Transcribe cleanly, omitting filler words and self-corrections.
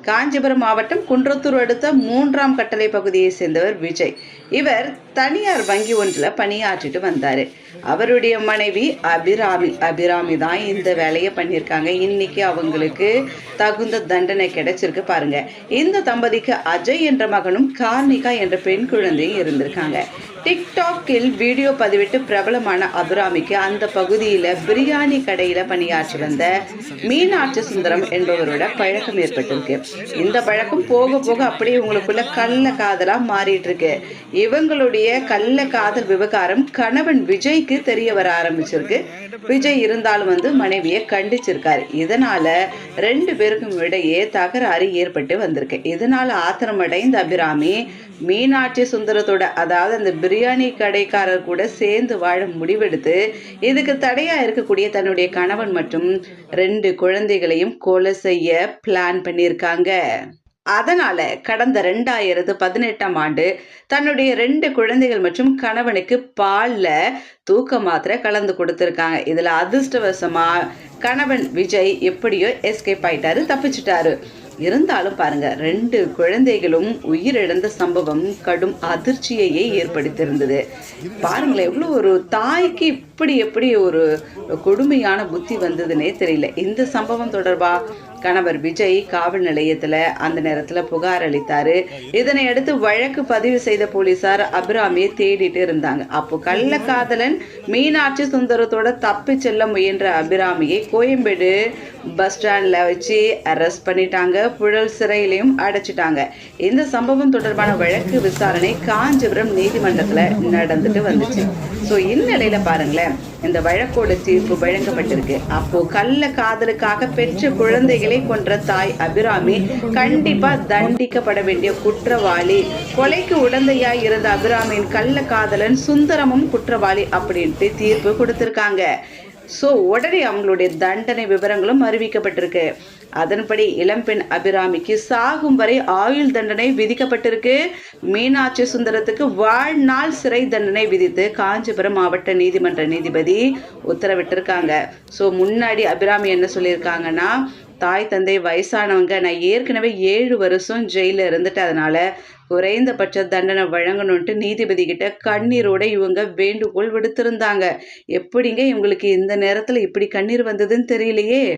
காஞ்சிபுரம் மாவட்டம் குன்றத்தூர் அடுத்த 3ஆம் கட்டளை பகுதியை சேர்ந்தவர் விஜய். இவர் தனியார் வங்கி ஒன்றில் பணியாற்றிட்டு வந்தார். அவருடைய மனைவி அபிராமி தான் இந்த வேலையை பண்ணியிருக்காங்க. இன்னைக்கு அவங்களுக்கு தகுந்த தண்டனை கிடைச்சிருக்கு பாருங்க. இந்த தம்பதிக்கு அஜய் என்ற மகனும் கார்னிகா என்ற பெண் குழந்தையும் இருந்திருக்காங்க. டிக்டாக்கில் வீடியோ பதிவிட்டு பிரபலமான அபிராமிக்கு அந்த பகுதியில் பிரியாணி கடையில் பணியாற்றி வந்த மீனாட்சி சுந்தரம் என்பவரோட பழக்கம் ஏற்பட்டிருக்கு. இந்த பழக்கம் போக போக அப்படியே உங்களுக்குள்ள கள்ள காதலா மாறிட்டு இருக்கு. இவங்களுடைய கள்ள காதல் விவகாரம் கணவன் விஜய்க்கு தெரிய வர ஆரம்பிச்சிருக்கு. விஜய் இருந்தாலும் மனைவியை கண்டிச்சிருக்காரு. இதனால 2 பேருக்கும் இடையே தகராறு ஏற்பட்டு வந்திருக்கு. இதனால ஆத்திரமடைந்த அபிராமி மீனாட்சி சுந்தரத்தோட, அதாவது அந்த பிரியாணி கடைக்காரர் கூட சேர்ந்து வாழ முடிவெடுத்து இதுக்கு தடையா இருக்கக்கூடிய தன்னுடைய கணவன் மற்றும் 2 குழந்தைகளையும் கொலை செய்ய பிளான் பண்ணியிருக்காங்க. அதனால கடந்த 2018ஆம் ஆண்டு தன்னுடைய 2 குழந்தைகள் மற்றும் கணவனுக்கு பால்ல தூக்க மாத்திரை கலந்து கொடுத்திருக்காங்க. இதுல அதிர்ஷ்டவசமா கணவன் விஜய் எப்படியோ எஸ்கேப் ஆயிட்டாரு, தப்பிச்சிட்டாரு. இருந்தாலும் பாருங்க, 2 குழந்தைகளும் உயிரிழந்த சம்பவம் கடும் அதிர்ச்சியையே ஏற்படுத்தியிருந்தது. பாருங்களேன், எவ்வளோ ஒரு தாய்க்கு எப்படி ஒரு கொடுமையான புத்தி வந்ததுன்னே தெரியல. இந்த சம்பவம் தொடர்பா கணவர் விஜய் காவல் நிலையத்தில் அந்த நேரத்தில் புகார் அளித்தாரு. இதனை அடுத்து வழக்கு பதிவு செய்த போலீசார் அபிராமியை தேடிட்டு இருந்தாங்க. அப்போ கள்ளக்காதலன் மீனாட்சி சுந்தரத்தோட தப்பி செல்ல முயன்ற அபிராமியை கோயம்பேடு பஸ் ஸ்டாண்ட்ல வச்சு அரெஸ்ட் பண்ணிட்டாங்க. புழல் சிறையிலையும் அடைச்சிட்டாங்க. இந்த சம்பவம் தொடர்பான வழக்கு விசாரணை காஞ்சிபுரம் நீதிமன்றத்தில் நடந்துட்டு வந்துச்சு. ஸோ இந்நிலையில பாருங்களேன், இந்த வழக்கோட தீர்ப்பு வழங்கப்பட்டிருக்கு. அப்போ கள்ள காதலுக்காக பெற்ற குழந்தைகளை கொன்ற தாய் அபிராமி கண்டிப்பா தண்டிக்கப்பட வேண்டிய குற்றவாளி. கொலைக்கு உடந்தையாய் இருந்த அபிராமியின் கள்ள காதலன் சுந்தரமும் குற்றவாளி அப்படின்ட்டு தீர்ப்பு கொடுத்திருக்காங்க. ஸோ உடனே அவங்களுடைய தண்டனை விவரங்களும் அறிவிக்கப்பட்டிருக்கு. அதன்படி இளம்பெண் அபிராமிக்கு சாகும் வரை ஆயுள் தண்டனை விதிக்கப்பட்டிருக்கு. மீனாட்சி சுந்தரத்துக்கு வாழ்நாள் சிறை தண்டனை விதித்து காஞ்சிபுரம் மாவட்ட நீதிமன்ற நீதிபதி உத்தரவிட்டிருக்காங்க. ஸோ முன்னாடி அபிராமி என்ன சொல்லியிருக்காங்கன்னா, தாய் தந்தை வயசானவங்க, நான் ஏற்கனவே 7 வருஷம் ஜெயிலில் இருந்துட்டு அதனால குறைந்தபட்ச தண்டனை வழங்கணும்ட்டு நீதிபதி கிட்ட கண்ணீரோட இவங்க வேண்டுகோள் விடுத்திருந்தாங்க. எப்படிங்க இவங்களுக்கு இந்த நேரத்தில் இப்படி கண்ணீர் வந்ததுன்னு தெரியலையே.